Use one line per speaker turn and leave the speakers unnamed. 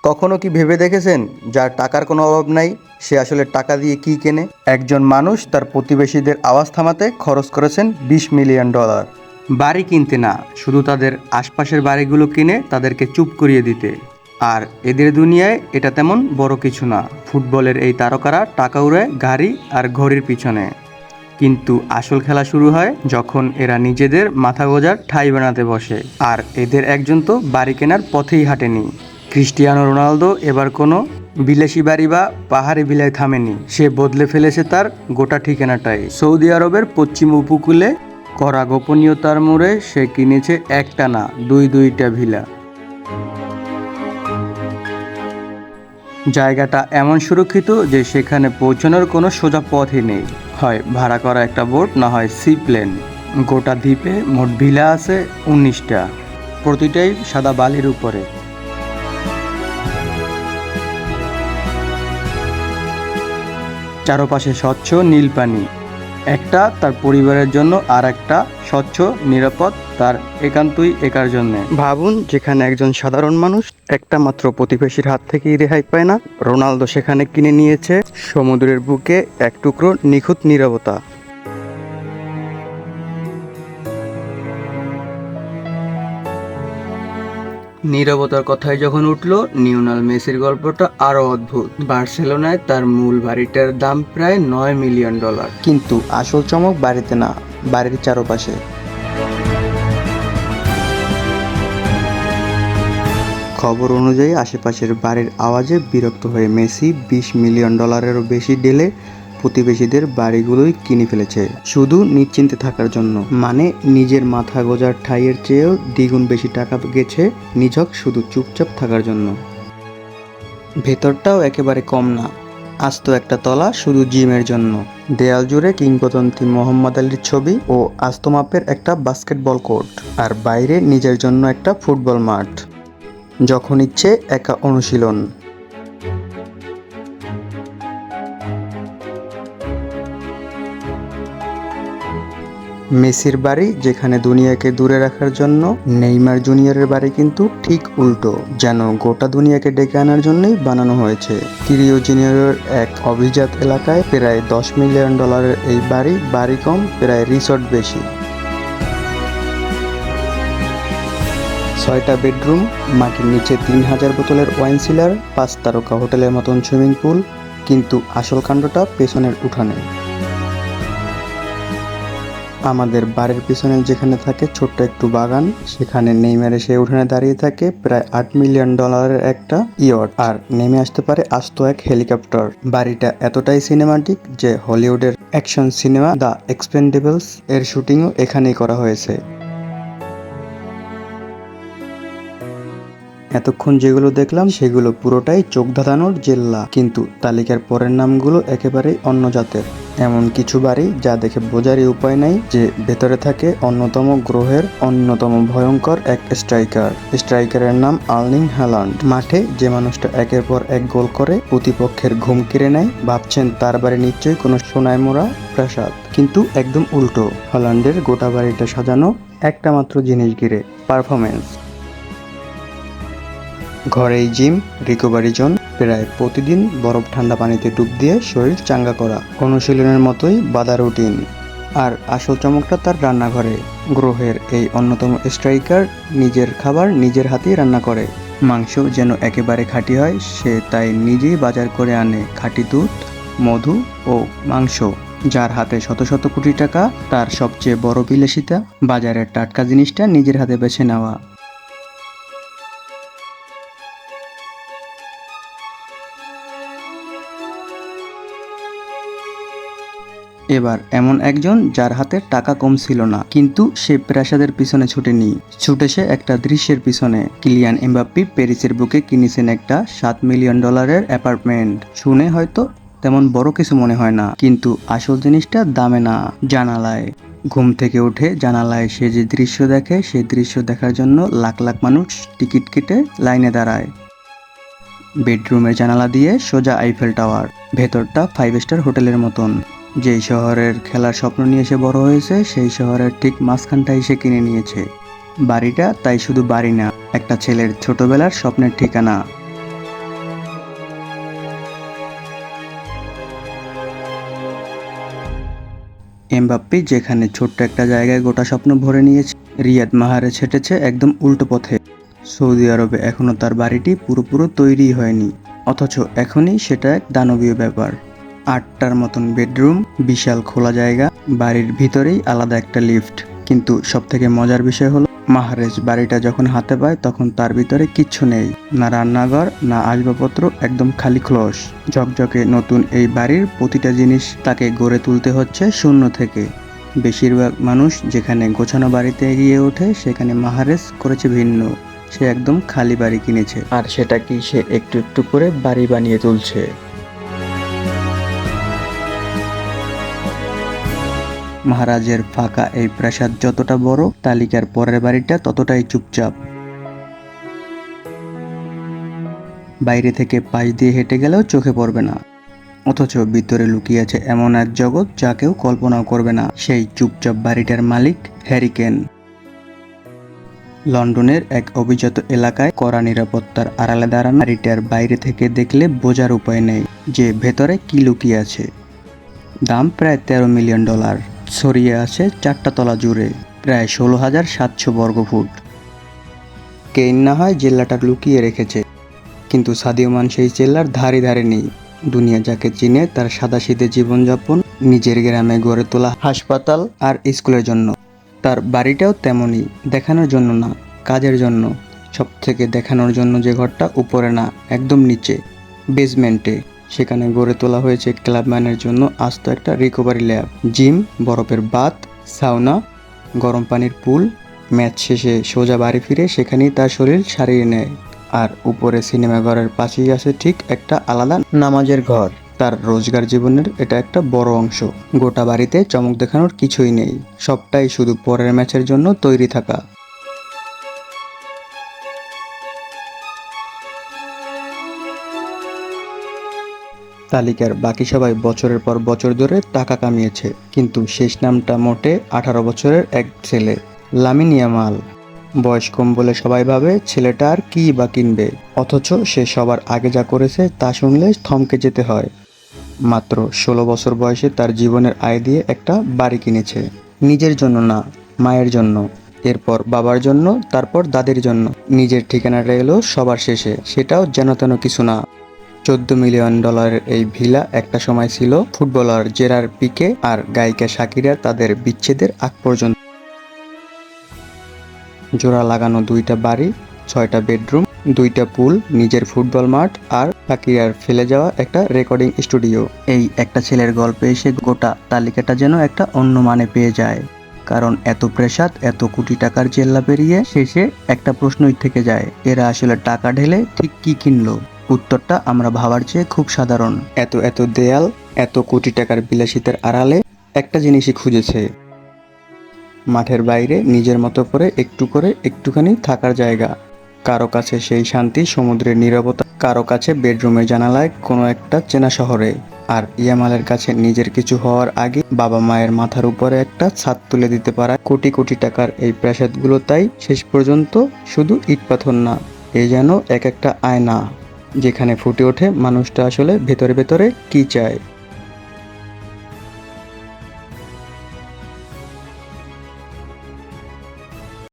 কখনো কি ভেবে দেখেছেন যার টাকার কোনো অভাব নাই সে আসলে টাকা দিয়ে কি কেনে? একজন মানুষ তার প্রতিবেশীদের আওয়াজ থামাতে খরচ করেছেন $20 মিলিয়ন। বাড়ি কিনতে না, শুধু তাদের আশপাশের বাড়িগুলো কিনে তাদেরকে চুপ করিয়ে দিতে। আর এদের দুনিয়ায় এটা তেমন বড় কিছু না। ফুটবলের এই তারকারা টাকা উড়ায় গাড়ি আর ঘড়ির পিছনে, কিন্তু আসল খেলা শুরু হয় যখন এরা নিজেদের মাথা গোঁজার ঠাঁই বানাতে বসে। আর এদের একজন তো বাড়ি কেনার পথেই হাঁটেনি। ক্রিস্টিয়ানো রোনালদো এবার কোনো বিলাসী বাড়ি বা পাহাড়ি বিলায় থামেনি, সে বদলে ফেলেছে তার গোটা ঠিকানাটাই। সৌদি আরবের পশ্চিম উপকূলে কড়া গোপনীয়তার মোড়ে সে কিনেছে একটা না, দুইটা ভিলা। জায়গাটা এমন সুরক্ষিত যে সেখানে পৌঁছানোর কোনো সোজা পথই নেই, হয় ভাড়া করা একটা বোট, না হয় সি প্লেন। গোটা দ্বীপে মোট ভিলা আছে 19টা, প্রতিটাই সাদা বালির উপরে। চারপাশে স্বচ্ছ নীল পানি, একটা তার পরিবারের জন্য আর একটা স্বচ্ছ নিরাপদ তার একান্তই একার জন্য। ভাবুন, যেখানে একজন সাধারণ মানুষ একটা মাত্র প্রতিবেশীর হাত থেকেই রেহাই পায় না, রোনালদো সেখানে কিনে নিয়েছে সমুদ্রের বুকে এক টুকরো নিখুঁত নীরবতা। নীরবতার কথায় যখন উঠলো, লিওনেল মেসির গল্পটা আরও অদ্ভুত। বার্সেলোনায় তার মূল বাড়িটার দাম প্রায় $9 মিলিয়ন, কিন্তু আসল চমক বাড়িতে না, বাড়ির চারপাশে। খবর অনুযায়ী আশেপাশের বাড়ির আওয়াজে বিরক্ত হয়ে মেসি $20 মিলিয়নেরও বেশি ঢেলে প্রতিবেশীদের বাড়িগুলোই কিনে ফেলেছে, শুধু নিশ্চিন্তে থাকার জন্য। মানে নিজের মাথা গোজার ঠাঁইয়ের চেয়েও দ্বিগুণ বেশি টাকা গেছে নিছক শুধু চুপচাপ থাকার জন্য। ভেতরটাও একেবারে কম না, আস্ত একটা তলা শুধু জিমের জন্য। দেয়াল জুড়ে কিংবদন্তি মোহাম্মদ আলীর ছবি ও আস্ত মাপের একটা বাস্কেটবল কোর্ট, আর বাইরে নিজের জন্য একটা ফুটবল মাঠ, যখন ইচ্ছে একা অনুশীলন। মেসির বাড়ি যেখানে দুনিয়াকে দূরে রাখার জন্য, নেইমার জুনিয়রের বাড়ি কিন্তু ঠিক উল্টো, যেন গোটা দুনিয়াকে ডেকে আনার জন্যই বানানো হয়েছে। কিরিও জুনিয়রের এক অভিজাত এলাকায় প্রায় $10 মিলিয়ন এই বাড়ি কম, প্রায় রিসর্ট বেশি। 6টা বেডরুম, মাটির নিচে 3000 বোতলের ওয়াইন সিলার, 5 তারকা হোটেলের মতন সুইমিং পুল, কিন্তু আসল কাণ্ডটা পেছনের উঠানে। আমাদের বাড়ির পিছনে যেখানে থাকে ছোট্ট একটু বাগান, সেখানে নেইমার এসে উঠানে দাঁড়িয়ে থাকে প্রায় $8 মিলিয়ন একটা ইয়ট, আর নেমে আসতে পারে আস্ত এক হেলিকপ্টার। বাড়িটা এতটাই সিনেমাটিক যে হলিউডের অ্যাকশন সিনেমা দ্য এক্সপেন্ডেবলস এর শুটিংও এখানেই করা হয়েছে। এতক্ষণ যেগুলো দেখলাম সেগুলো পুরোটাই চোখ ধাঁধানোর জেল্লা, কিন্তু তালিকার পরের নামগুলো একেবারেই অন্য জাতের। এমন কিছু বাড়ি যা দেখে বোঝারই উপায় নাই যে ভেতরে থাকে অন্যতম গ্রহের অন্যতম ভয়ঙ্কর এক স্ট্রাইকারের নাম আর্লিং হ্যালান্ড। মাঠে যে মানুষটা একের পর এক গোল করে প্রতিপক্ষের ঘুম কেড়ে নেয়, ভাবছেন তার বাড়ি নিশ্চয়ই কোনো সোনায় মোড়া প্রাসাদ, কিন্তু একদম উল্টো। হল্যান্ডের গোটা বাড়িটা সাজানো একটা মাত্র জিনিস ঘিরে, পারফরমেন্স। ঘরেই জিম, রিকভারি জোন, প্রায় প্রতিদিন বরফ ঠান্ডা পানিতে ডুব দিয়ে শরীর চাঙ্গা করা, অনুশীলনের মতোই বাঁধা রুটিন। আর আসল চমকটা তার রান্নাঘরে। গ্রহের এই অন্যতম স্ট্রাইকার নিজের খাবার নিজের হাতেই রান্না করে। মাংস যেন একেবারে খাঁটি হয়, সে তাই নিজেই বাজার করে আনে খাঁটি দুধ, মধু ও মাংস। যার হাতে শত শত কোটি টাকা, তার সবচেয়ে বড় বিলাসিতা বাজারের টাটকা জিনিসটা নিজের হাতে বেছে নেওয়া। এবার এমন একজন যার হাতে টাকা কম ছিল না, কিন্তু সে প্রাসাদের পিছনে ছুটেনি, ছুটেছে একটা দৃশ্যের পিছনে। কিলিয়ান এমবাপ্পে প্যারিসের বুকে কিনেছেন একটা $7 মিলিয়ন অ্যাপার্টমেন্ট। শুনে হয়তো তেমন বড় কিছু মনে হয় না, কিন্তু আসল জিনিসটা দামে না, জানালায়। ঘুম থেকে উঠে জানালায় সে যে দৃশ্য দেখে, সেই দৃশ্য দেখার জন্য লাখ লাখ মানুষ টিকিট কেটে লাইনে দাঁড়ায়। বেডরুমের জানালা দিয়ে সোজা আইফেল টাওয়ার, ভেতরটা 5 স্টার হোটেলের মতন। যেই শহরের খেলার স্বপ্ন নিয়ে সে বড় হয়েছে, সেই শহরের ঠিক মাঝখানটাই সে কিনে নিয়েছে। বাড়িটা তাই শুধু বাড়ি না, একটা ছেলের ছোটবেলার স্বপ্নের ঠিকানা। এমবাপ্পে যেখানে ছোট্ট একটা জায়গায় গোটা স্বপ্ন ভরে নিয়েছে, রিয়াদ মাহ্রেজ হেঁটেছে একদম উল্টো পথে। সৌদি আরবে এখনও তার বাড়িটি পুরোপুরি তৈরি হয়নি, অথচ এখনই সেটা এক দানবীয় ব্যাপার। 8টার মতন বেডরুম, বিশাল খোলা জায়গা, বাড়ির ভিতরেই আলাদা একটা লিফট। কিন্তু সবথেকে মজার বিষয় হলো, মাহ্রেজ বাড়িটা যখন হাতে পায় তখন তার ভিতরে কিচ্ছু নেই, না রান্নাঘর, না আসবাবপত্র, একদম খালি খোলস। ঝকঝকে নতুন এই বাড়ির প্রতিটা জিনিস তাকে গড়ে তুলতে হচ্ছে শূন্য থেকে। বেশিরভাগ মানুষ যেখানে গোছানো বাড়িতে এগিয়ে ওঠে, সেখানে মাহ্রেজ করেছে ভিন্ন। সে একদম খালি বাড়ি কিনেছে, আর সেটা কি সে একটু একটু করে বাড়ি বানিয়ে তুলছে। মহারাজের ফাঁকা এই প্রাসাদ যতটা বড়, তালিকার পরের বাড়িটা ততটাই চুপচাপ। বাইরে থেকে পাশ দিয়ে হেঁটে গেলেও চোখে পড়বে না, অথচ ভিতরে লুকিয়ে আছে এমন এক জগৎ যা কেউ কল্পনাও করবে না। সেই চুপচাপ বাড়িটার মালিক হ্যারি কেন। লন্ডনের এক অভিজাত এলাকায় কড়া নিরাপত্তার আড়ালে দাঁড়ানো বাড়িটার বাইরে থেকে দেখলে বোঝার উপায় নেই যে ভেতরে কি লুকিয়ে আছে। দাম প্রায় $13 মিলিয়ন, ছড়িয়ে আছে 4টা তলা জুড়ে, প্রায় 16,700 বর্গফুট। কেইন না হয় জেল্লাটা লুকিয়ে রেখেছে, কিন্তু সাদিও মান সেই জেল্লার ধারে ধারে নেই। দুনিয়া যাকে চিনে তার সাদাসিধে জীবনযাপন, নিজের গ্রামে গড়ে তোলা হাসপাতাল আর স্কুলের জন্য। তার বাড়িটাও তেমনই, দেখানোর জন্য না, কাজের জন্য। সব থেকে দেখানোর জন্য যে ঘরটা উপরে না, একদম নিচে, বেসমেন্টে, সেখানে গড়ে তোলা হয়েছে ক্লাবম্যানের জন্য আস্ত একটা রিকভারি ল্যাব, জিম, বরফের বাথ, সাউনা, গরম পানির পুল। ম্যাচ শেষে সোজা বাড়ি ফিরে সেখানেই তার শরীর সারিয়ে নেয়। আর উপরে সিনেমা ঘরের পাশেই আছে ঠিক একটা আলাদা নামাজের ঘর। তার রোজগার জীবনের এটা একটা বড় অংশ। গোটা বাড়িতে চমক দেখানোর কিছুই নেই, সবটাই শুধু পরের ম্যাচের জন্য তৈরি থাকা। তালিকার বাকি সবাই বছরের পর বছর ধরে টাকা কামিয়েছে, কিন্তু শেষ নামটা মোটে 18 বছরের এক ছেলে, লামিন ইয়ামাল। বয়স কম বলে সবাই ভাবে ছেলেটা আর কি বা কিনবে, অথচ সে সবার আগে যা করেছে তা শুনলে থমকে যেতে হয়। মাত্র 16 বছর বয়সে তার জীবনের আয় দিয়ে একটা বাড়ি কিনেছে, নিজের জন্য না, মায়ের জন্য, এরপর বাবার জন্য, তারপর দাদির জন্য। নিজের ঠিকানাটা এলো সবার শেষে, সেটাও যেন তেন কিছু না। $14 মিলিয়ন এই ভিলা একটা সময় ছিল ফুটবলার জেরার পিকে আর গায়িকা শাকিরার তাদের বিচ্ছেদের আগ পর্যন্ত। জোড়া লাগানো 2টা বাড়ি, 6টা বেডরুম, 2টা পুল, নিজের ফুটবল মাঠ, আর শাকিরার ফেলে যাওয়া একটা রেকর্ডিং স্টুডিও। এই একটা ছেলের গল্পে এসে গোটা তালিকাটা যেন একটা অন্য মানে পেয়ে যায়। কারণ এত প্রেসাদ, এত কোটি টাকার জেল্লা পেরিয়ে শেষে একটা প্রশ্নই থেকে যায়, এরা আসলে টাকা ঢেলে ঠিক কি কিনলো? উত্তরটা আমরা ভাবার চেয়ে খুব সাধারণ। এত এত দেয়াল, এত কোটি টাকার বিলাসিতার আড়ালে একটা জিনিসই খুঁজেছে, মাঠের বাইরে নিজের মতো করে একটুখানি থাকার জায়গা। কারো কাছে সেই শান্তি সমুদ্রের নীরবতা, কারো কাছে বেডরুমের জানালায় কোনো একটা চেনা শহরে, আর ইয়ামালের কাছে নিজের কিছু হওয়ার আগে বাবা মায়ের মাথার উপরে একটা ছাদ তুলে দিতে পারা কোটি কোটি টাকার এই প্রাসাদগুলো। তাই শেষ পর্যন্ত শুধু ইট পাথর না, এ যেন এক একটা আয়না, যেখানে ফুটে ওঠে মানুষটা আসলে ভেতরে ভেতরে কি চায়।